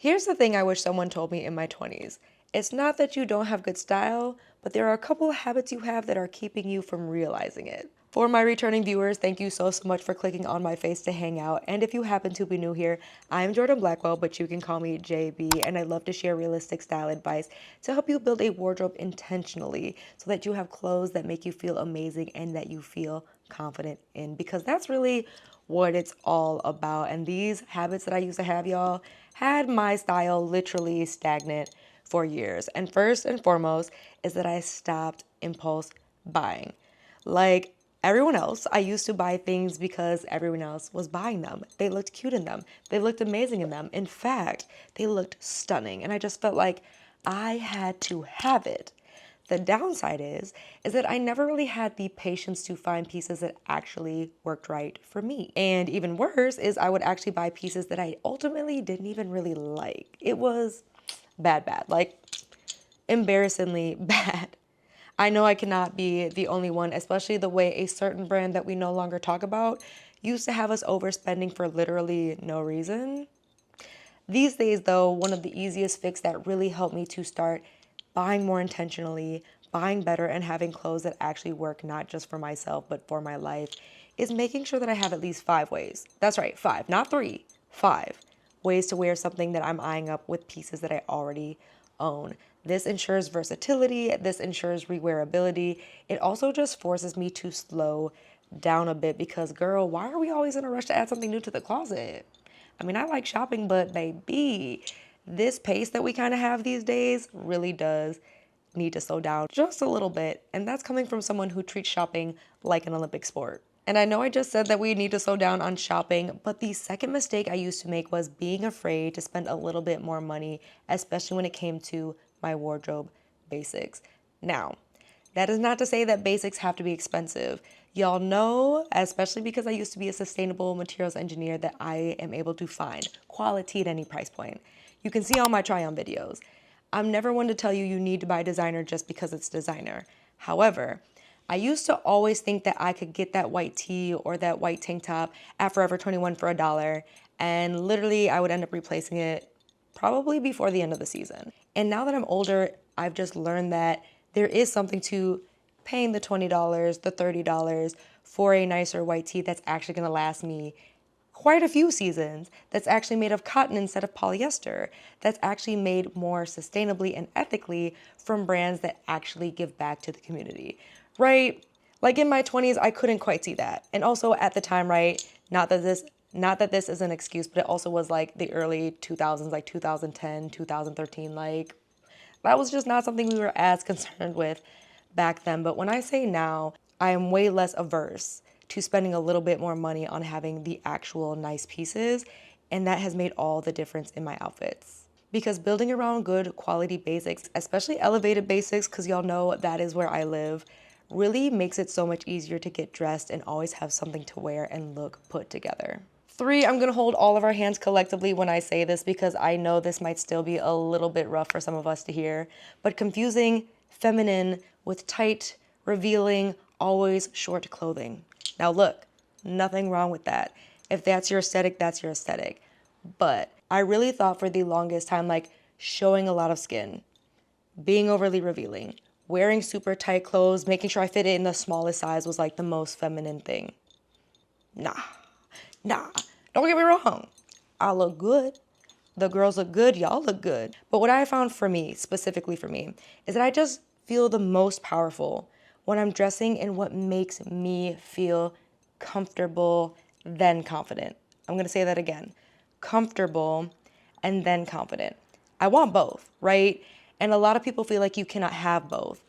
Here's the thing I wish someone told me in my 20s. It's not that you don't have good style, but there are a couple of habits you have that are keeping you from realizing it. For my returning viewers, thank you so much for clicking on my face to hang out. And if you happen to be new here, I'm Jordan Blackwell, but you can call me JB, and I love to share realistic style advice to help you build a wardrobe intentionally so that you have clothes that make you feel amazing and that you feel confident in, because that's really what it's all about. And these habits that I used to have, y'all, had my style literally stagnant for years. And first and foremost is that I stopped impulse buying. Like everyone else, I used to buy things because everyone else was buying them. They looked cute in them. They looked amazing in them. In fact, they looked stunning. And I just felt like I had to have it. The downside is that I never really had the patience to find pieces that actually worked right for me. And even worse is I would actually buy pieces that I ultimately didn't even really like. It was bad, like embarrassingly bad. I know I cannot be the only one, especially the way a certain brand that we no longer talk about used to have us overspending for literally no reason. These days, though, one of the easiest fix that really helped me to start buying more intentionally, buying better, and having clothes that actually work not just for myself, but for my life is making sure that I have at least 5 ways. That's right, 5, not 3, 5 ways to wear something that I'm eyeing up with pieces that I already own. This ensures versatility, this ensures rewearability. It also just forces me to slow down a bit because, girl, why are we always in a rush to add something new to the closet? I mean, I like shopping, but baby, this pace that we kind of have these days really does need to slow down just a little bit. And that's coming from someone who treats shopping like an Olympic sport. And I know I just said that we need to slow down on shopping, but the second mistake I used to make was being afraid to spend a little bit more money, especially when it came to my wardrobe basics. Now, that is not to say that basics have to be expensive. Y'all know, especially because I used to be a sustainable materials engineer, that I am able to find quality at any price point. You can see all my try on videos. I'm never one to tell you you need to buy designer just because it's designer. However, I used to always think that I could get that white tee or that white tank top at Forever 21 for $1, and literally I would end up replacing it probably before the end of the season. And now that I'm older, I've just learned that there is something to paying the $20, the $30 for a nicer white tee that's actually gonna last me quite a few seasons, that's actually made of cotton instead of polyester, that's actually made more sustainably and ethically from brands that actually give back to the community, right? Like in my 20s, I couldn't quite see that. And also at the time, right, not that this is an excuse, but it also was like the early 2000s, like 2010, 2013, like that was just not something we were as concerned with back then. But when I say now, I am way less averse to spending a little bit more money on having the actual nice pieces, and that has made all the difference in my outfits. Because building around good quality basics, especially elevated basics, because y'all know that is where I live, really makes it so much easier to get dressed and always have something to wear and look put together. 3, I'm gonna hold all of our hands collectively when I say this because I know this might still be a little bit rough for some of us to hear, but confusing feminine with tight, revealing, always short clothing. Now look, nothing wrong with that. If that's your aesthetic, that's your aesthetic. But I really thought for the longest time, like showing a lot of skin, being overly revealing, wearing super tight clothes, making sure I fit it in the smallest size was like the most feminine thing. Nah, nah, don't get me wrong. I look good. The girls look good, y'all look good. But what I found for me, specifically for me, is that I just feel the most powerful when I'm dressing in what makes me feel comfortable, then confident. I'm gonna say that again. Comfortable and then confident. I want both, right? And a lot of people feel like you cannot have both.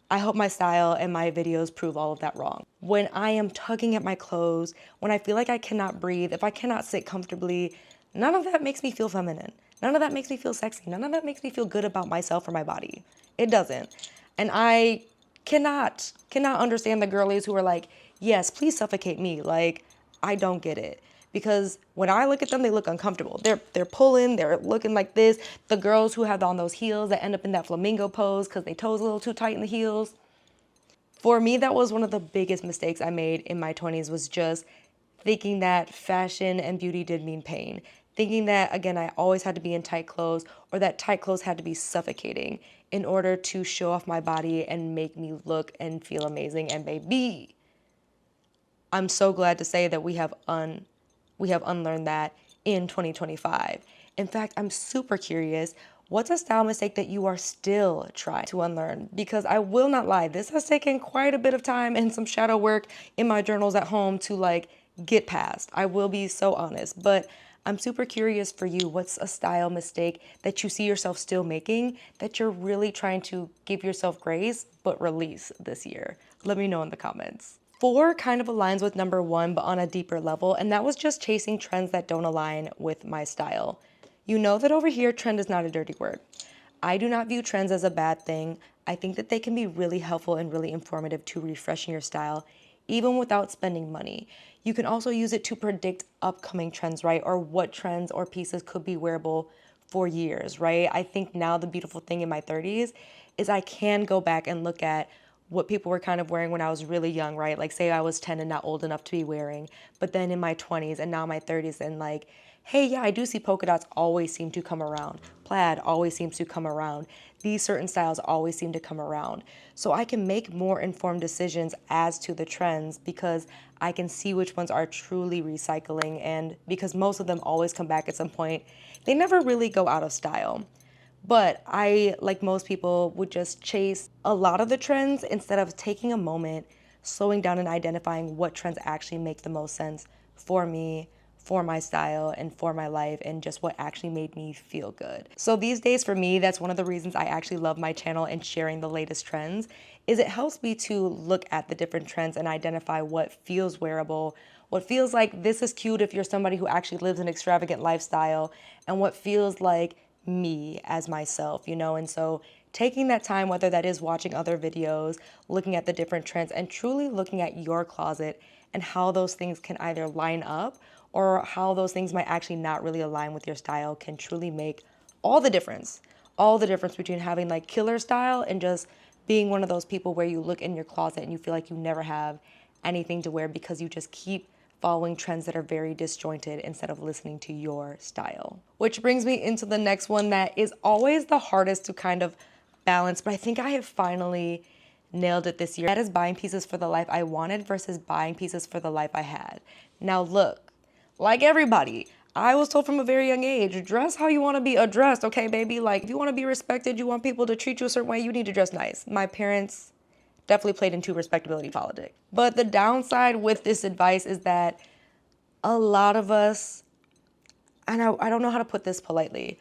I hope my style and my videos prove all of that wrong. When I am tugging at my clothes, when I feel like I cannot breathe, if I cannot sit comfortably, none of that makes me feel feminine. None of that makes me feel sexy. None of that makes me feel good about myself or my body. It doesn't. And I cannot understand the girlies who are like, yes, please suffocate me. Like, I don't get it. Because when I look at them, they look uncomfortable. They're pulling, they're looking like this. The girls who have on those heels that end up in that flamingo pose because their toes a little too tight in the heels. For me, that was one of the biggest mistakes I made in my 20s, was just thinking that fashion and beauty did mean pain. thinking that, again, I always had to be in tight clothes or that tight clothes had to be suffocating in order to show off my body and make me look and feel amazing. And baby, I'm so glad to say that we have unlearned that in 2025. In fact, I'm super curious, what's a style mistake that you are still trying to unlearn? Because I will not lie, this has taken quite a bit of time and some shadow work in my journals at home to like get past. I will be so honest, but I'm super curious for you. What's a style mistake that you see yourself still making that you're really trying to give yourself grace but release this year? Let me know in the comments. 4 kind of aligns with number 1, but on a deeper level, and that was just chasing trends that don't align with my style. You know that over here, trend is not a dirty word. I do not view trends as a bad thing. I think that they can be really helpful and really informative to refreshing your style, even without spending money. You can also use it to predict upcoming trends, right? Or what trends or pieces could be wearable for years, right? I think now the beautiful thing in my 30s is I can go back and look at what people were kind of wearing when I was really young, right? Like say I was 10 and not old enough to be wearing, but then in my 20s and now my 30s and like, hey, yeah, I do see polka dots always seem to come around. Plaid always seems to come around. These certain styles always seem to come around. So I can make more informed decisions as to the trends because I can see which ones are truly recycling, and because most of them always come back at some point, they never really go out of style. But I, like most people, would just chase a lot of the trends instead of taking a moment, slowing down and identifying what trends actually make the most sense for me, for my style, and for my life, and just what actually made me feel good. So these days for me, that's one of the reasons I actually love my channel and sharing the latest trends, is it helps me to look at the different trends and identify what feels wearable, what feels like this is cute if you're somebody who actually lives an extravagant lifestyle, and what feels like me as myself, you know? And so taking that time, whether that is watching other videos, looking at the different trends, and truly looking at your closet and how those things can either line up or how those things might actually not really align with your style can truly make all the difference. All the difference between having like killer style and just being one of those people where you look in your closet and you feel like you never have anything to wear because you just keep following trends that are very disjointed instead of listening to your style. Which brings me into the next one that is always the hardest to kind of balance, but I think I have finally nailed it this year. That is buying pieces for the life I wanted versus buying pieces for the life I had. Now look, like everybody, I was told from a very young age, dress how you want to be addressed, okay, baby? Like, if you want to be respected, you want people to treat you a certain way, you need to dress nice. My parents definitely played into respectability politics. But the downside with this advice is that a lot of us, and I don't know how to put this politely,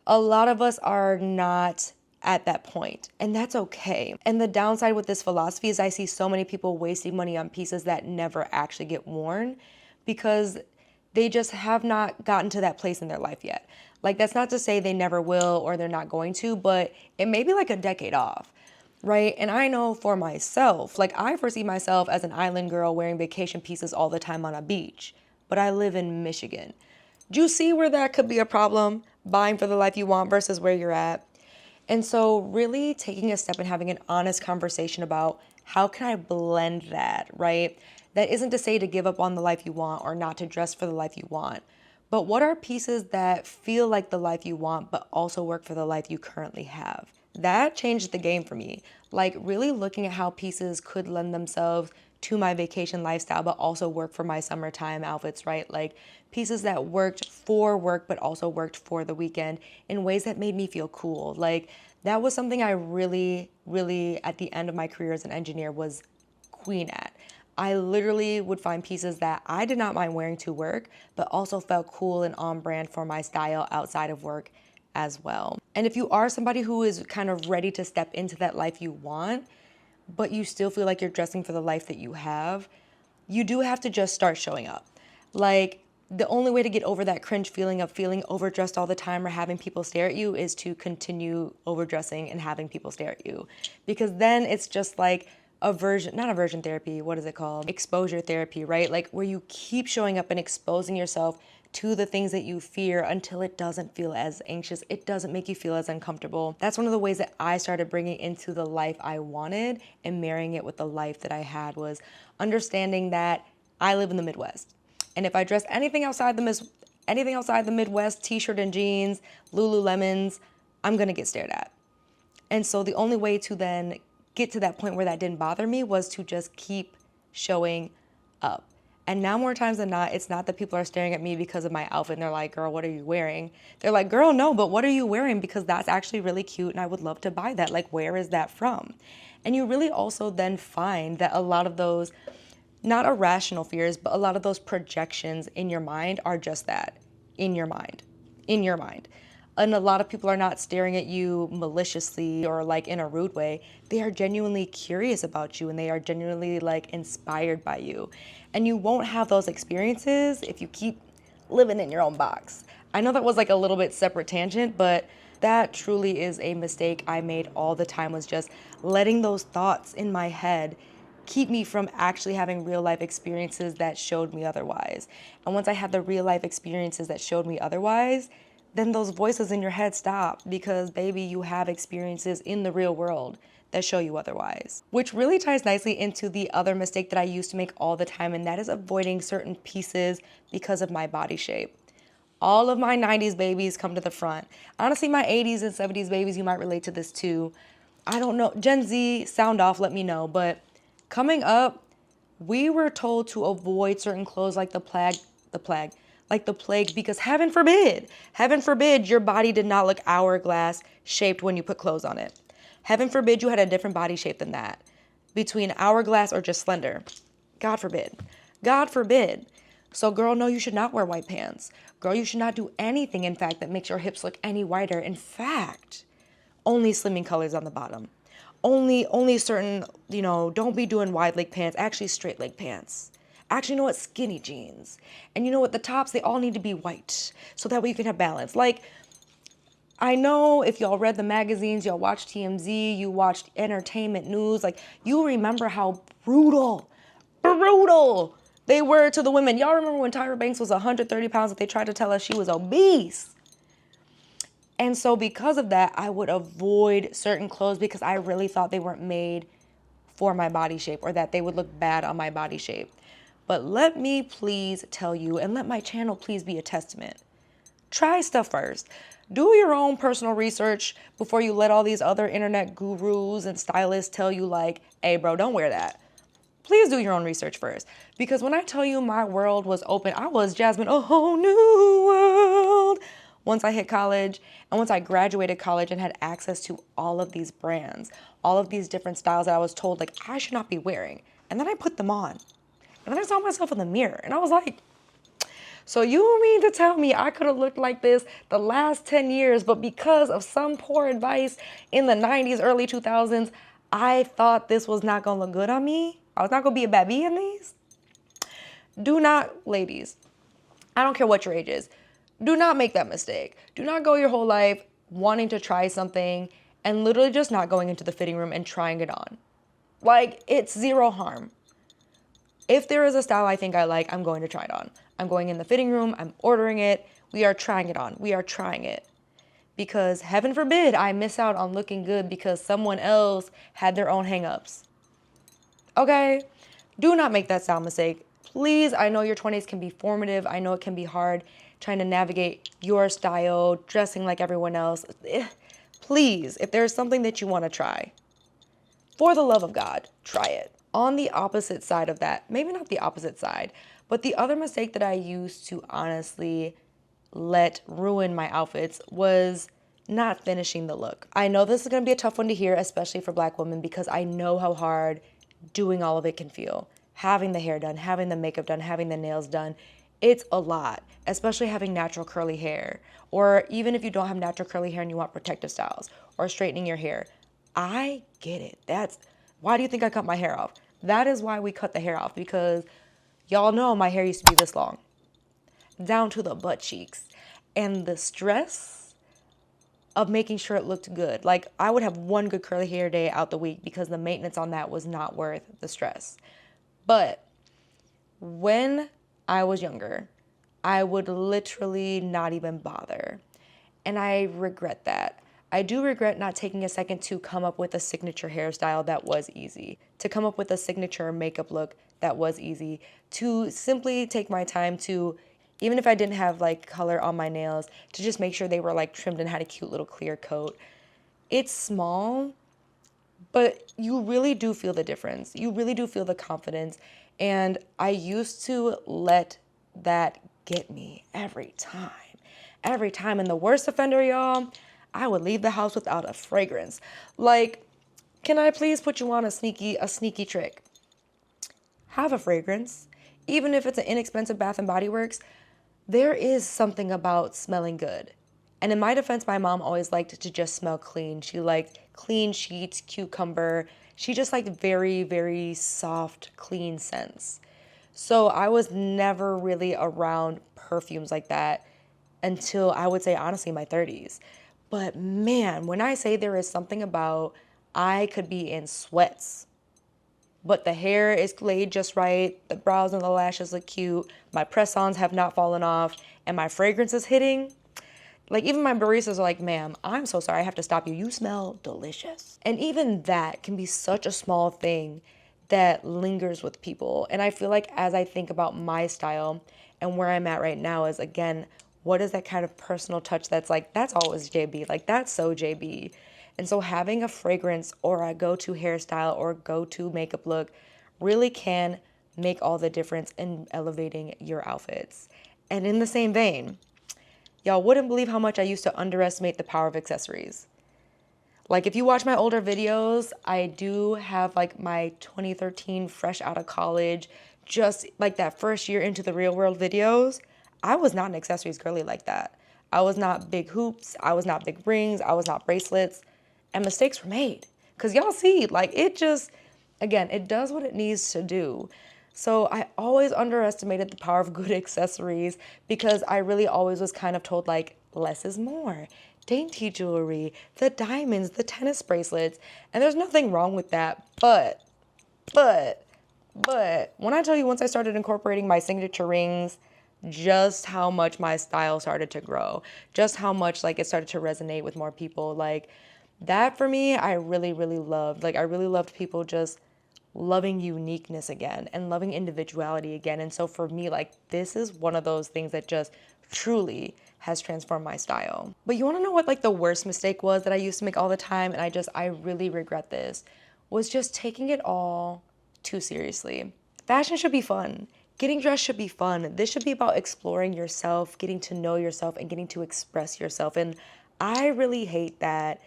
a lot of us are not at that point, and that's okay. And the downside with this philosophy is I see so many people wasting money on pieces that never actually get worn because they just have not gotten to that place in their life yet. Like, that's not to say they never will or they're not going to, but it may be like a decade off, right? And I know for myself, like I foresee myself as an island girl wearing vacation pieces all the time on a beach, but I live in Michigan. Do you see where that could be a problem? Buying for the life you want versus where you're at. And so really taking a step and having an honest conversation about how can I blend that, right? That isn't to say to give up on the life you want or not to dress for the life you want. But what are pieces that feel like the life you want, but also work for the life you currently have? That changed the game for me. Like really looking at how pieces could lend themselves to my vacation lifestyle, but also work for my summertime outfits, right? Like pieces that worked for work, but also worked for the weekend in ways that made me feel cool. Like that was something I really, really at the end of my career as an engineer was queen at. I literally would find pieces that I did not mind wearing to work, but also felt cool and on brand for my style outside of work as well. And if you are somebody who is kind of ready to step into that life you want, but you still feel like you're dressing for the life that you have, you do have to just start showing up. Like the only way to get over that cringe feeling of feeling overdressed all the time or having people stare at you is to continue overdressing and having people stare at you. Because then it's just like not aversion therapy, what is it called? Exposure therapy, right? Like where you keep showing up and exposing yourself to the things that you fear until it doesn't feel as anxious, it doesn't make you feel as uncomfortable. That's one of the ways that I started bringing into the life I wanted and marrying it with the life that I had, was understanding that I live in the Midwest. And if I dress anything outside Anything outside the Midwest, t-shirt and jeans, Lululemons, I'm gonna get stared at. And so the only way to then get to that point where that didn't bother me was to just keep showing up. And now more times than not, it's not that people are staring at me because of my outfit and they're like, girl, what are you wearing? They're like, girl, no, but what are you wearing? Because that's actually really cute and I would love to buy that. Like, where is that from? And you really also then find that a lot of those, not irrational fears, but a lot of those projections in your mind are just that, in your mind, in your mind. And a lot of people are not staring at you maliciously or like in a rude way. They are genuinely curious about you and they are genuinely like inspired by you. And you won't have those experiences if you keep living in your own box. I know that was like a little bit separate tangent, but that truly is a mistake I made all the time, was just letting those thoughts in my head keep me from actually having real life experiences that showed me otherwise. And once I had the real life experiences that showed me otherwise, then those voices in your head stop, because baby, you have experiences in the real world that show you otherwise. Which really ties nicely into the other mistake that I used to make all the time, and that is avoiding certain pieces because of my body shape. All of my 90s babies come to the front. Honestly, my 80s and 70s babies, you might relate to this too. I don't know, Gen Z, sound off, let me know. But coming up, we were told to avoid certain clothes like the plague, because heaven forbid your body did not look hourglass shaped when you put clothes on it. Heaven forbid you had a different body shape than that, between hourglass or just slender. God forbid. God forbid. So girl, no, you should not wear white pants. Girl, you should not do anything, in fact, that makes your hips look any wider. In fact, only slimming colors on the bottom. Only certain, don't be doing wide leg pants, actually straight leg pants. Actually, you know what? Skinny jeans. And you know what? The tops, they all need to be white so that way you can have balance. Like, I know if y'all read the magazines, y'all watched TMZ, you watched entertainment news, like, you remember how brutal they were to the women. Y'all remember when Tyra Banks was 130 pounds that they tried to tell us she was obese? And so because of that, I would avoid certain clothes because I really thought they weren't made for my body shape, or that they would look bad on my body shape. But let me please tell you, and let my channel please be a testament. Try stuff first. Do your own personal research before you let all these other internet gurus and stylists tell you like, hey bro, don't wear that. Please do your own research first. Because when I tell you my world was open, I was Jasmine, a whole new world. Once I hit college and once I graduated college and had access to all of these brands, all of these different styles that I was told like I should not be wearing. And then I put them on. And then I saw myself in the mirror and I was like, so you mean to tell me I could have looked like this the last 10 years, but because of some poor advice in the 90s, early 2000s, I thought this was not going to look good on me? I was not going to be a bad bee in these? Do not, ladies, I don't care what your age is, do not make that mistake. Do not go your whole life wanting to try something and literally just not going into the fitting room and trying it on. Like, it's zero harm. If there is a style I think I like, I'm going to try it on. I'm going in the fitting room, I'm ordering it, we are trying it on, we are trying it. Because heaven forbid I miss out on looking good because someone else had their own hangups. Okay? Do not make that style mistake. Please, I know your 20s can be formative. I know it can be hard trying to navigate your style, dressing like everyone else. Please, if there's something that you want to try, for the love of God, try it. On the opposite side of that, maybe not the opposite side, but the other mistake that I used to honestly let ruin my outfits was not finishing the look. I know this is going to be a tough one to hear, especially for Black women, because I know how hard doing all of it can feel. Having the hair done, having the makeup done, having the nails done, it's a lot, especially having natural curly hair. Or even if you don't have natural curly hair and you want protective styles or straightening your hair. I get it. Why do you think I cut my hair off? That is why we cut the hair off, because y'all know my hair used to be this long, down to the butt cheeks. And the stress of making sure it looked good. Like, I would have one good curly hair day out the week because the maintenance on that was not worth the stress. But when I was younger, I would literally not even bother. And I regret that. I do regret not taking a second to come up with a signature hairstyle that was easy, to come up with a signature makeup look that was easy, to simply take my time to even if I didn't have like color on my nails, to just make sure they were like trimmed and had a cute little clear coat. It's small, but you really do feel the difference. You really do feel the confidence. And I used to let that get me every time. Every time. And the worst offender, y'all, I would leave the house without a fragrance. Like, can I please put you on a sneaky trick? Have a fragrance. Even if it's an inexpensive Bath and Body Works, there is something about smelling good. And in my defense, my mom always liked to just smell clean. She liked clean sheets, cucumber. She just liked very, very soft, clean scents. So I was never really around perfumes like that until I would say, honestly, my 30s. But man, when I say there is something about I could be in sweats, but the hair is laid just right, the brows and the lashes look cute, my press-ons have not fallen off, and my fragrance is hitting. Like, even my baristas are like, ma'am, I'm so sorry, I have to stop you. You smell delicious. And even that can be such a small thing that lingers with people. And I feel like as I think about my style and where I'm at right now is, again, what is that kind of personal touch that's like, that's always JB. Like, that's so JB. And so having a fragrance or a go-to hairstyle or go-to makeup look really can make all the difference in elevating your outfits. And in the same vein, y'all wouldn't believe how much I used to underestimate the power of accessories. Like, if you watch my older videos, I do have like my 2013 fresh out of college, just like that first year into the real world videos. I was not an accessories girly like that. I was not big hoops. I was not big rings. I was not bracelets. And mistakes were made. Because y'all see, like, it just, again, it does what it needs to do. So I always underestimated the power of good accessories because I really always was kind of told, like, less is more. Dainty jewelry, the diamonds, the tennis bracelets. And there's nothing wrong with that. But when I tell you, once I started incorporating my signature rings, just how much my style started to grow, just how much like it started to resonate with more people. Like, that for me, I really, really loved. Like, I really loved people just loving uniqueness again and loving individuality again. And so for me, like, this is one of those things that just truly has transformed my style. But you want to know what like the worst mistake was that I used to make all the time, and I really regret this, was just taking it all too seriously. Fashion should be fun. Getting dressed should be fun. This should be about exploring yourself, getting to know yourself, and getting to express yourself. And I really hate that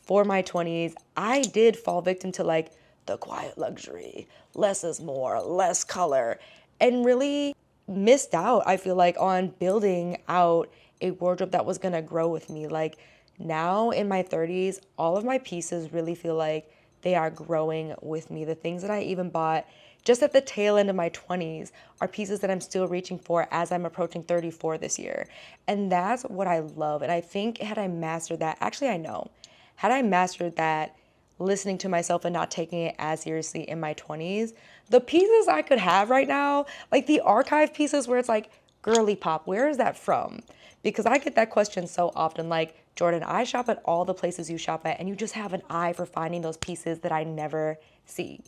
for my 20s, I did fall victim to like the quiet luxury, less is more, less color, and really missed out, I feel like, on building out a wardrobe that was gonna grow with me. Like, now in my 30s, all of my pieces really feel like they are growing with me. The things that I even bought just at the tail end of my 20s are pieces that I'm still reaching for as I'm approaching 34 this year. And that's what I love. And I think had I mastered that, actually I know, had I mastered that, listening to myself and not taking it as seriously in my 20s, the pieces I could have right now, like the archive pieces where it's like, girly pop, where is that from? Because I get that question so often, like, Jordan, I shop at all the places you shop at, and you just have an eye for finding those pieces that I never see.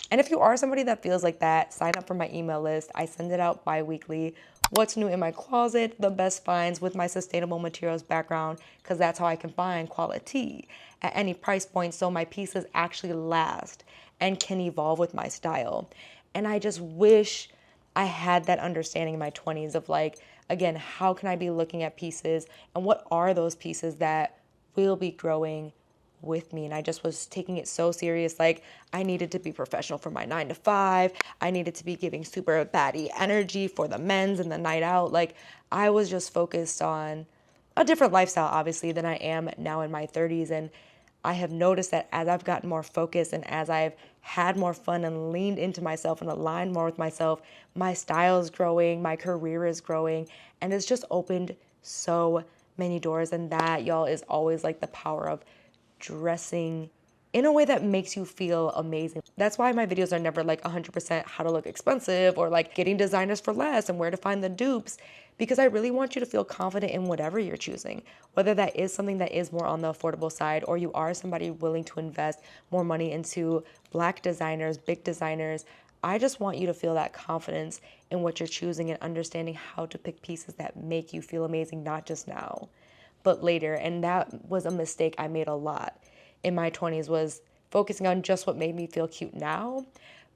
And if you are somebody that feels like that, sign up for my email list. I send it out bi-weekly. What's new in my closet, the best finds with my sustainable materials background, because that's how I can find quality at any price point so my pieces actually last and can evolve with my style. And I just wish I had that understanding in my 20s of like, again, how can I be looking at pieces and what are those pieces that will be growing with me? And I just was taking it so serious. Like, I needed to be professional for my 9 to 5. I needed to be giving super baddie energy for the men's and the night out. Like, I was just focused on a different lifestyle, obviously, than I am now in my 30s. And I have noticed that as I've gotten more focused and as I've had more fun and leaned into myself and aligned more with myself, my style is growing, my career is growing, and it's just opened so many doors. And that, y'all, is always like the power of dressing in a way that makes you feel amazing. That's why my videos are never like 100% how to look expensive or like getting designers for less and where to find the dupes, because I really want you to feel confident in whatever you're choosing, whether that is something that is more on the affordable side or you are somebody willing to invest more money into Black designers, big designers. I just want you to feel that confidence in what you're choosing and understanding how to pick pieces that make you feel amazing, not just now, but later. And that was a mistake I made a lot in my 20s, was focusing on just what made me feel cute now,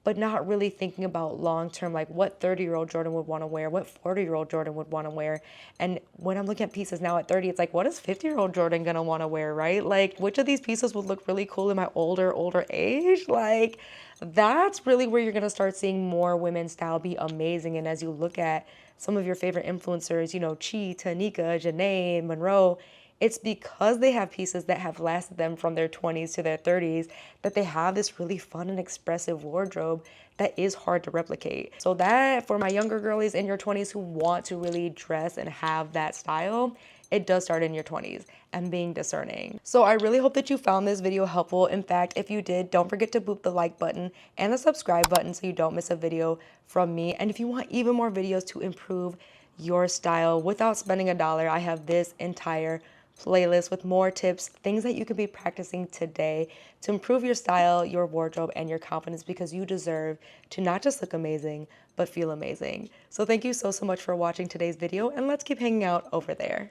but not really thinking about long term, like what 30-year-old Jordan would want to wear, what 40-year-old Jordan would want to wear. And when I'm looking at pieces now at 30, it's like, what is 50-year-old Jordan gonna want to wear, right? Like, which of these pieces would look really cool in my older age? Like, that's really where you're gonna start seeing more women's style be amazing. And as you look at some of your favorite influencers, you know, Chi, Tanika, Janae, Monroe, it's because they have pieces that have lasted them from their 20s to their 30s that they have this really fun and expressive wardrobe that is hard to replicate. So that, for my younger girlies in your 20s who want to really dress and have that style, it does start in your 20s and being discerning. So I really hope that you found this video helpful. In fact, if you did, don't forget to boop the like button and the subscribe button so you don't miss a video from me. And if you want even more videos to improve your style without spending a dollar, I have this entire playlist with more tips, things that you could be practicing today to improve your style, your wardrobe, and your confidence, because you deserve to not just look amazing, but feel amazing. So thank you so much for watching today's video, and let's keep hanging out over there.